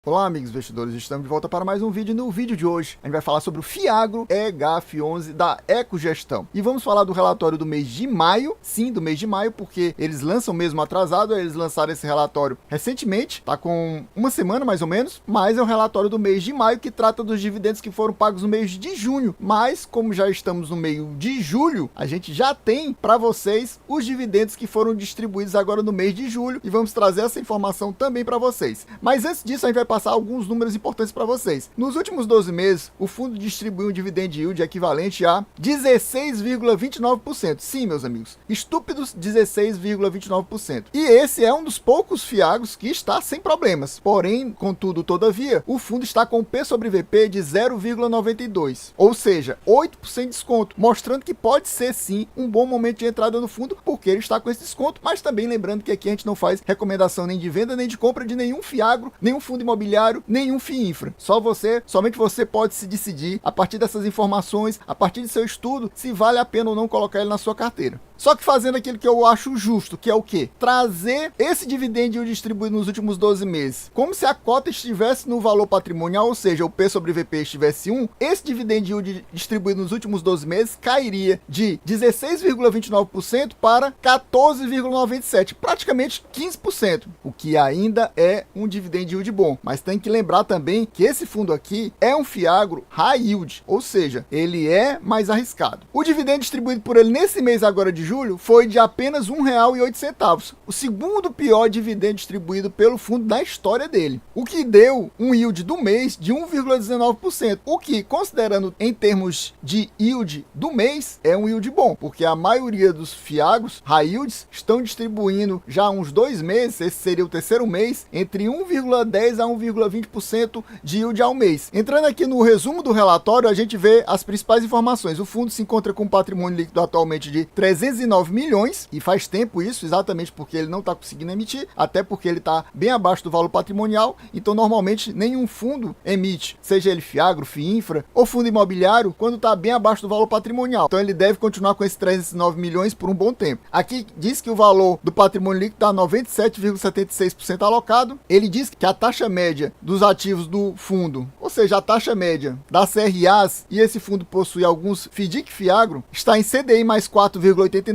Olá amigos investidores, estamos de volta para mais um vídeo. No vídeo de hoje a gente vai falar sobre o Fiagro EGAF11 da Ecogestão. E vamos falar do relatório do mês de maio, sim, do mês de maio, porque eles lançam mesmo atrasado, eles lançaram esse relatório recentemente, tá com uma semana mais ou menos, mas é o relatório do mês de maio que trata dos dividendos que foram pagos no mês de junho. Mas como já estamos no meio de julho, a gente já tem para vocês os dividendos que foram distribuídos agora no mês de julho e vamos trazer essa informação também para vocês. Mas antes disso a gente vai passar alguns números importantes para vocês. Nos últimos 12 meses, o fundo distribuiu um dividend yield equivalente a 16,29%. Sim, meus amigos, estúpidos 16,29%. E esse é um dos poucos fiagros que está sem problemas. Porém, contudo, todavia, o fundo está com P sobre VP de 0,92, ou seja, 8% de desconto, mostrando que pode ser sim um bom momento de entrada no fundo, porque ele está com esse desconto, mas também lembrando que aqui a gente não faz recomendação nem de venda nem de compra de nenhum fiagro, nenhum fundo imobiliário, nenhum FII infra. Somente você pode se decidir a partir dessas informações, a partir de seu estudo, se vale a pena ou não colocar ele na sua carteira. Só que fazendo aquilo que eu acho justo, que é o quê? Trazer esse dividendo distribuído nos últimos 12 meses, como se a cota estivesse no valor patrimonial, ou seja, o P sobre VP estivesse 1, esse dividend yield distribuído nos últimos 12 meses cairia de 16,29% para 14,97%, praticamente 15%, o que ainda é um dividend yield bom. Mas tem que lembrar também que esse fundo aqui é um fiagro high yield, ou seja, ele é mais arriscado. O dividendo distribuído por ele nesse mês agora de julho foi de apenas R$ 1,08, o segundo pior dividendo distribuído pelo fundo da história dele, o que deu um yield do mês de 1,19%, o que, considerando em termos de yield do mês, é um yield bom, porque a maioria dos fiagros high yields estão distribuindo já há uns 2 meses, esse seria o terceiro mês, entre 1,10% a 1,20% de yield ao mês. Entrando aqui no resumo do relatório, a gente vê as principais informações. O fundo se encontra com um patrimônio líquido atualmente de 309 milhões, e faz tempo isso, exatamente porque ele não está conseguindo emitir, até porque ele está bem abaixo do valor patrimonial, então normalmente nenhum fundo emite, seja ele fiagro, FII infra ou fundo imobiliário, quando está bem abaixo do valor patrimonial. Então ele deve continuar com esses 309 milhões por um bom tempo. Aqui diz que o valor do patrimônio líquido está 97,76% alocado. Ele diz que a taxa média dos ativos do fundo, ou seja, a taxa média das CRAs, e esse fundo possui alguns FDIC fiagro, está em CDI mais 4,89,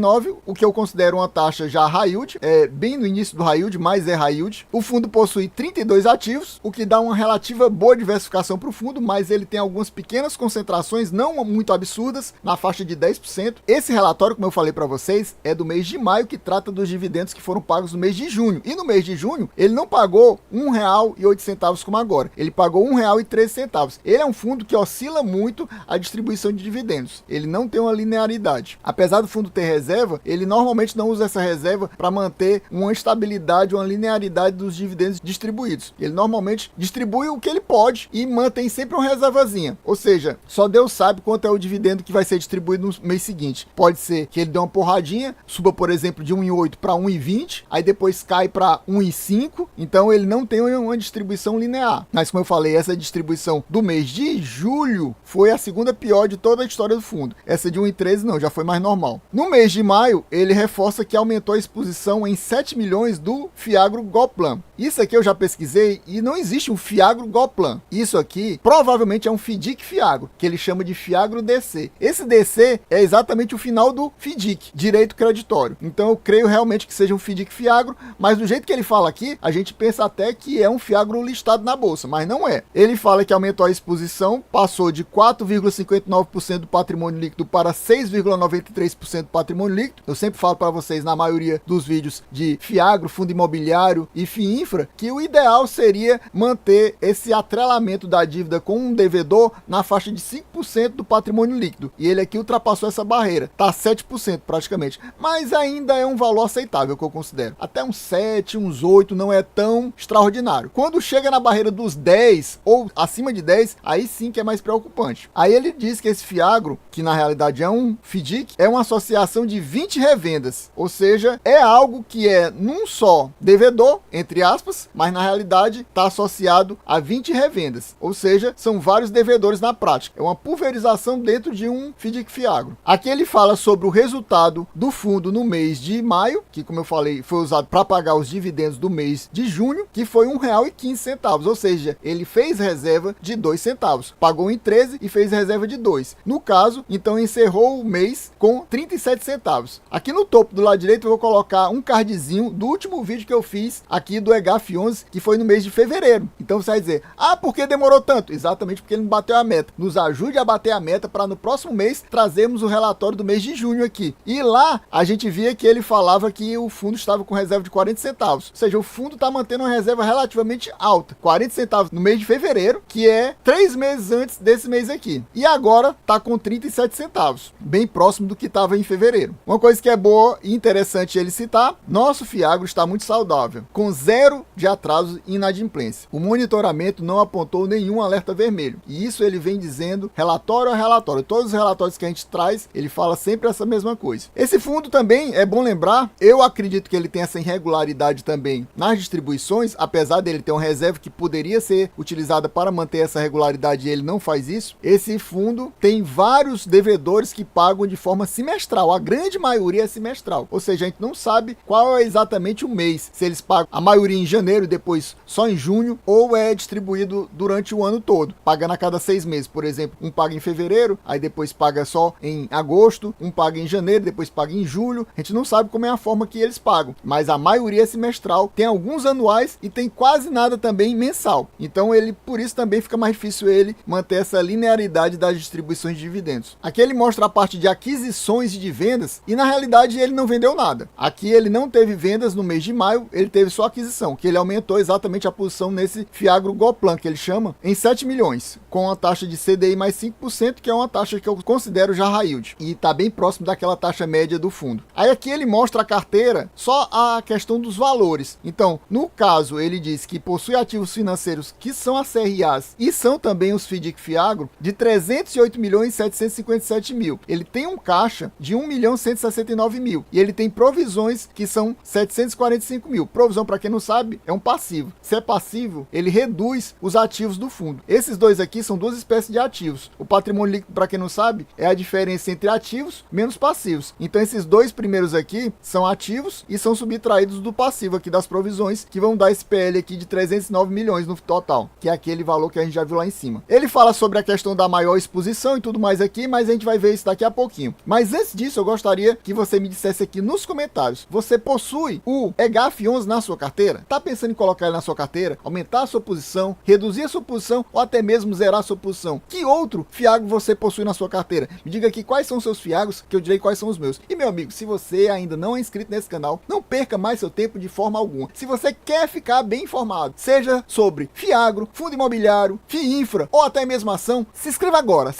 o que eu considero uma taxa já high yield, bem no início do high yield, mas é high yield. O fundo possui 32 ativos, o que dá uma relativa boa diversificação para o fundo, mas ele tem algumas pequenas concentrações não muito absurdas, na faixa de 10%. Esse relatório, como eu falei para vocês, é do mês de maio, que trata dos dividendos que foram pagos no mês de junho. E no mês de junho, ele não pagou R$ 1,08 como agora, ele pagou R$ 1,13. Ele é um fundo que oscila muito a distribuição de dividendos, ele não tem uma linearidade. Apesar do fundo ter reserva, ele normalmente não usa essa reserva para manter uma estabilidade, uma linearidade dos dividendos distribuídos. Ele normalmente distribui o que ele pode e mantém sempre uma reservazinha, ou seja, só Deus sabe quanto é o dividendo que vai ser distribuído no mês seguinte. Pode ser que ele dê uma porradinha, suba por exemplo de 1,08 para 1,20, aí depois cai para 1,5, então ele não tem uma distribuição linear. Mas como eu falei, essa distribuição do mês de julho foi a segunda pior de toda a história do fundo. Essa de 1,13 não, já foi mais normal. No mês de maio, ele reforça que aumentou a exposição em 7 milhões do fiagro Goplan. Isso aqui eu já pesquisei e não existe um fiagro Goplan. Isso aqui provavelmente é um FDIC fiagro, que ele chama de fiagro DC. Esse DC é exatamente o final do FDIC, direito creditório. Então eu creio realmente que seja um FDIC fiagro, mas do jeito que ele fala aqui, a gente pensa até que é um fiagro listado na bolsa, mas não é. Ele fala que aumentou a exposição, passou de 4,59% do patrimônio líquido para 6,93% do patrimônio líquido. Eu sempre falo para vocês na maioria dos vídeos de fiagro, fundo imobiliário e FII infra, que o ideal seria manter esse atrelamento da dívida com um devedor na faixa de 5% do patrimônio líquido. E ele aqui ultrapassou essa barreira, tá 7% praticamente, mas ainda é um valor aceitável que eu considero. Até uns 7, uns 8 não é tão extraordinário. Quando chega na barreira dos 10 ou acima de 10, aí sim que é mais preocupante. Aí ele diz que esse fiagro, que na realidade é um FDIC, é uma associação de 20 revendas, ou seja, é algo que é num só devedor, entre aspas, mas na realidade está associado a 20 revendas, ou seja, são vários devedores na prática. É uma pulverização dentro de um FDIC fiagro. Aqui ele fala sobre o resultado do fundo no mês de maio, que como eu falei, foi usado para pagar os dividendos do mês de junho, que foi R$ 1,15. centavos, ou seja, ele fez reserva de 2 centavos, pagou em 13 e fez reserva de 2. No caso, então encerrou o mês com 37 centavos. Aqui no topo do lado direito eu vou colocar um cardzinho do último vídeo que eu fiz aqui do EGAF11, que foi no mês de fevereiro. Então você vai dizer, por que demorou tanto? Exatamente porque ele não bateu a meta. Nos ajude a bater a meta para no próximo mês trazermos o relatório do mês de junho aqui. E lá a gente via que ele falava que o fundo estava com reserva de 40 centavos. Ou seja, o fundo está mantendo uma reserva relativamente alta. 40 centavos no mês de fevereiro, que é 3 meses antes desse mês aqui. E agora está com 37 centavos, bem próximo do que estava em fevereiro. Uma coisa que é boa e interessante ele citar, nosso Fiagro está muito saudável, com 0 de atraso e inadimplência. O monitoramento não apontou nenhum alerta vermelho. E isso ele vem dizendo relatório a relatório. Todos os relatórios que a gente traz, ele fala sempre essa mesma coisa. Esse fundo também, é bom lembrar, eu acredito que ele tem essa irregularidade também nas distribuições, apesar dele ter uma reserva que poderia ser utilizada para manter essa regularidade e ele não faz isso. Esse fundo tem vários devedores que pagam de forma semestral. A grande maioria é semestral. Ou seja, a gente não sabe qual é exatamente o mês. Se eles pagam a maioria em janeiro e depois só em junho, ou é distribuído durante o ano todo, pagando a cada 6 meses. Por exemplo, um paga em fevereiro, aí depois paga só em agosto, um paga em janeiro, depois paga em julho. A gente não sabe como é a forma que eles pagam, mas a maioria é semestral, tem alguns anuais e tem quase nada também mensal. Então ele, por isso também fica mais difícil ele manter essa linearidade das distribuições de dividendos. Aqui ele mostra a parte de aquisições e de vendas e na realidade ele não vendeu nada. Aqui ele não teve vendas no mês de maio, ele teve só aquisição, que ele aumentou exatamente a posição nesse Fiagro Goplan, que ele chama, em 7 milhões, com a taxa de CDI mais 5%, que é uma taxa que eu considero já high yield, e está bem próximo daquela taxa média do fundo. Aí aqui ele mostra a carteira, só a questão dos valores. Então, no caso, ele diz que possui ativos financeiros que são as CRAs e são também os FDIC Fiagro, de 308 milhões e 757 mil. Ele tem um caixa de 1 milhão 169 mil e ele tem provisões que são 745 mil. Provisão, para quem não sabe, é um passivo. Se é passivo, ele reduz os ativos do fundo. Esses dois aqui são duas espécies de ativos. O patrimônio líquido, para quem não sabe, é a diferença entre ativos menos passivos. Então esses dois primeiros aqui são ativos e são subtraídos do passivo aqui das provisões, que vão dar esse PL aqui de 309 milhões no total, que é aquele valor que a gente já viu lá em cima. Ele fala sobre a questão da maior exposição e tudo mais aqui, mas a gente vai ver isso daqui a pouquinho. Mas antes disso, eu gostaria que você me dissesse aqui nos comentários, você possui o EGAF11 na sua carteira? Tá pensando em colocar ele na sua carteira, aumentar a sua posição, reduzir a sua posição ou até mesmo zerar a sua posição? Que outro Fiagro você possui na sua carteira? Me diga aqui quais são os seus Fiagros, que eu direi quais são os meus. E meu amigo, se você ainda não é inscrito nesse canal, não perca mais seu tempo de forma alguma. Se você quer ficar bem informado, seja sobre Fiagro, fundo imobiliário, FIINFRA ou até mesmo ação, se inscreva agora,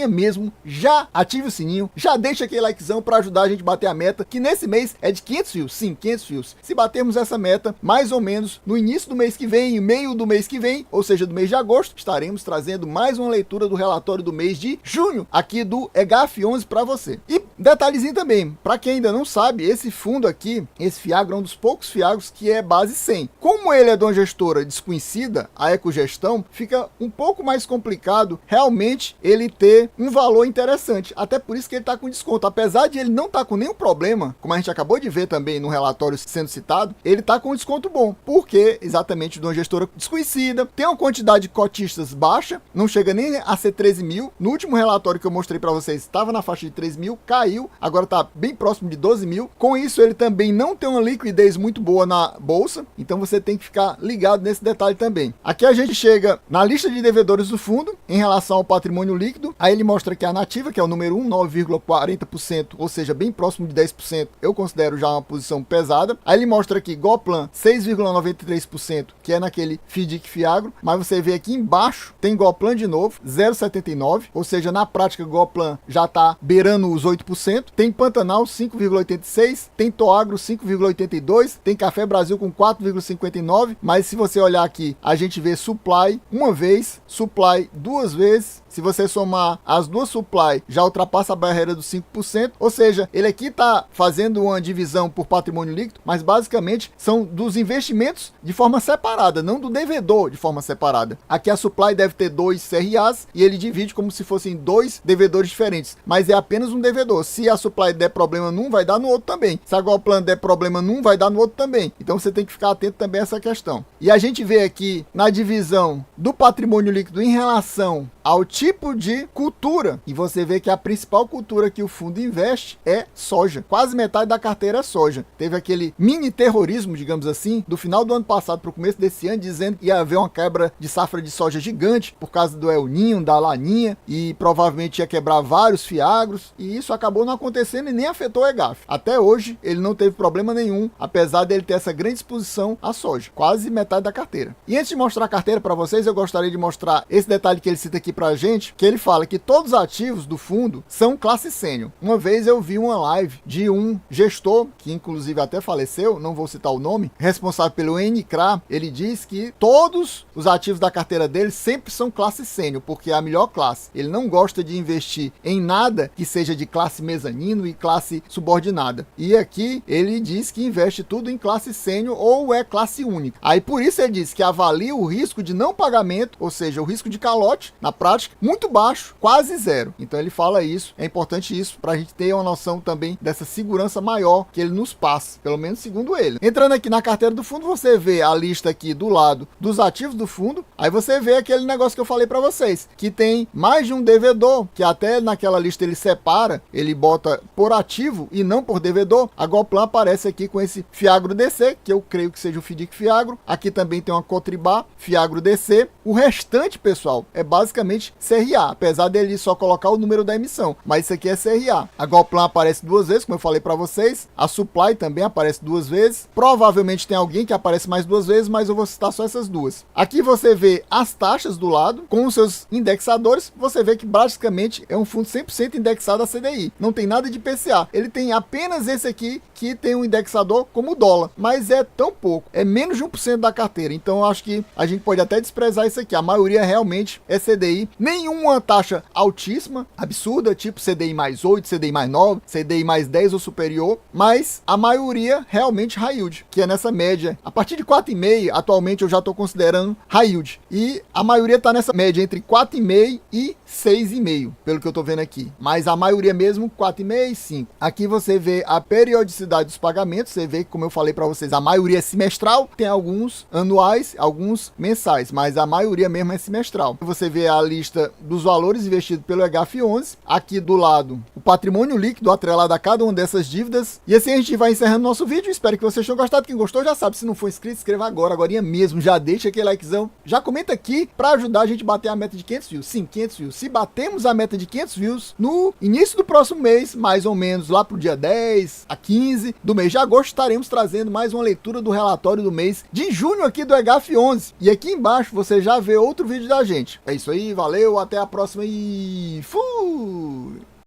mesmo, já ative o sininho, já deixa aquele likezão para ajudar a gente a bater a meta, que nesse mês é de 500 views, sim, 500 views. Se batermos essa meta, mais ou menos no início do mês que vem e meio do mês que vem, ou seja, do mês de agosto, estaremos trazendo mais uma leitura do relatório do mês de junho, aqui do EGAF11 para você. E detalhezinho também, para quem ainda não sabe, esse fundo aqui, esse Fiagro é um dos poucos Fiagros que é base 100. Como ele é de uma gestora desconhecida, a Ecogestão, fica um pouco mais complicado realmente ele ter um valor interessante. Até por isso que ele está com desconto. Apesar de ele não estar com nenhum problema, como a gente acabou de ver também no relatório sendo citado, ele está com um desconto bom. Porque exatamente de uma gestora desconhecida, tem uma quantidade de cotistas baixa, não chega nem a ser 13 mil. No último relatório que eu mostrei para vocês, estava na faixa de 3 mil, caiu, agora está bem próximo de 12 mil. Com isso, ele também não tem uma liquidez muito boa na bolsa, então você tem que ficar ligado nesse detalhe também. Aqui a gente chega na lista de devedores do fundo, em relação ao patrimônio líquido. Aí ele mostra que a Nativa, que é o número 1, 9,40%, ou seja, bem próximo de 10%, eu considero já uma posição pesada. Aí ele mostra aqui Goplan, 6,93%, que é naquele FDIC Fiagro, mas você vê aqui embaixo, tem Goplan de novo, 0,79%, ou seja, na prática Goplan já está beirando os 8%, tem Pantanal, 5,86%, tem Toagro, 5,82%, tem Café Brasil com 4,59%, mas se você olhar aqui, a gente vê Supply uma vez, Supply duas duas vezes. Se você somar as duas supply, já ultrapassa a barreira dos 5%. Ou seja, ele aqui está fazendo uma divisão por patrimônio líquido, mas basicamente são dos investimentos de forma separada, não do devedor de forma separada. Aqui a supply deve ter 2 CRAs e ele divide como se fossem 2 devedores diferentes, mas é apenas um devedor. Se a supply der problema num, vai dar no outro também. Se a Golplan der problema num, vai dar no outro também. Então você tem que ficar atento também a essa questão. E a gente vê aqui na divisão do patrimônio líquido em relação ao tipo de cultura, e você vê que a principal cultura que o fundo investe é soja. Quase metade da carteira é soja. Teve aquele mini terrorismo, digamos assim, do final do ano passado para o começo desse ano, dizendo que ia haver uma quebra de safra de soja gigante por causa do El Ninho, da Laninha, e provavelmente ia quebrar vários fiagros, e isso acabou não acontecendo e nem afetou o EGAF. Até hoje ele não teve problema nenhum, apesar dele ter essa grande exposição à soja, quase metade da carteira. E antes de mostrar a carteira para vocês, eu gostaria de mostrar esse detalhe que ele cita aqui pra gente, que ele fala que todos os ativos do fundo são classe sênior. Uma vez eu vi uma live de um gestor, que inclusive até faleceu, não vou citar o nome, responsável pelo NCRA. Ele diz que todos os ativos da carteira dele sempre são classe sênior, porque é a melhor classe. Ele não gosta de investir em nada que seja de classe mezanino e classe subordinada. E aqui ele diz que investe tudo em classe sênior ou é classe única. Aí por isso ele diz que avalia o risco de não pagamento, ou seja, o risco de calote, na prática, muito baixo, quase zero. Então ele fala isso, é importante isso para a gente ter uma noção também dessa segurança maior que ele nos passa, pelo menos segundo ele. Entrando aqui na carteira do fundo, você vê a lista aqui do lado dos ativos do fundo, aí você vê aquele negócio que eu falei para vocês, que tem mais de um devedor, que até naquela lista ele separa, ele bota por ativo e não por devedor. A Golplan aparece aqui com esse Fiagro DC, que eu creio que seja o FDIC Fiagro. Aqui também tem uma Cotribá, Fiagro DC. O restante, pessoal, é basicamente CRA, apesar dele só colocar o número da emissão, mas isso aqui é CRA. A Golplan aparece duas vezes, como eu falei para vocês. A Supply também aparece duas vezes. Provavelmente tem alguém que aparece mais duas vezes, mas eu vou citar só essas duas. Aqui você vê as taxas do lado, com os seus indexadores. Você vê que basicamente é um fundo 100% indexado a CDI. Não tem nada de PCA. Ele tem apenas esse aqui, que tem um indexador como o dólar, mas é tão pouco. É menos de 1% da carteira. Então eu acho que a gente pode até desprezar isso aqui. A maioria realmente é CDI. Nenhuma taxa altíssima, absurda, tipo CDI mais 8, CDI mais 9, CDI mais 10 ou superior, mas a maioria realmente high yield, que é nessa média. A partir de 4,5, atualmente eu já estou considerando high yield. E a maioria está nessa média entre 4,5 e 6,5, pelo que eu estou vendo aqui. Mas a maioria mesmo 4,5 e 5. Aqui você vê a periodicidade dos pagamentos. Você vê que, como eu falei para vocês, a maioria é semestral. Tem alguns anuais, alguns mensais, mas a maioria mesmo é semestral. Você vê a lista dos valores investidos pelo EGAF11. Aqui do lado, o patrimônio líquido atrelado a cada uma dessas dívidas. E assim a gente vai encerrando nosso vídeo. Espero que vocês tenham gostado. Quem gostou já sabe, se não for inscrito, inscreva agora mesmo. Já deixa aquele likezão. Já comenta aqui para ajudar a gente a bater a meta de 500 views. Sim, 500 views. Se batemos a meta de 500 views no início do próximo mês, mais ou menos lá pro dia 10 a 15 do mês de agosto, estaremos trazendo mais uma leitura do relatório do mês de junho aqui do EGAF11. E aqui embaixo você já vê outro vídeo da gente. É isso aí, valeu, até a próxima e fui!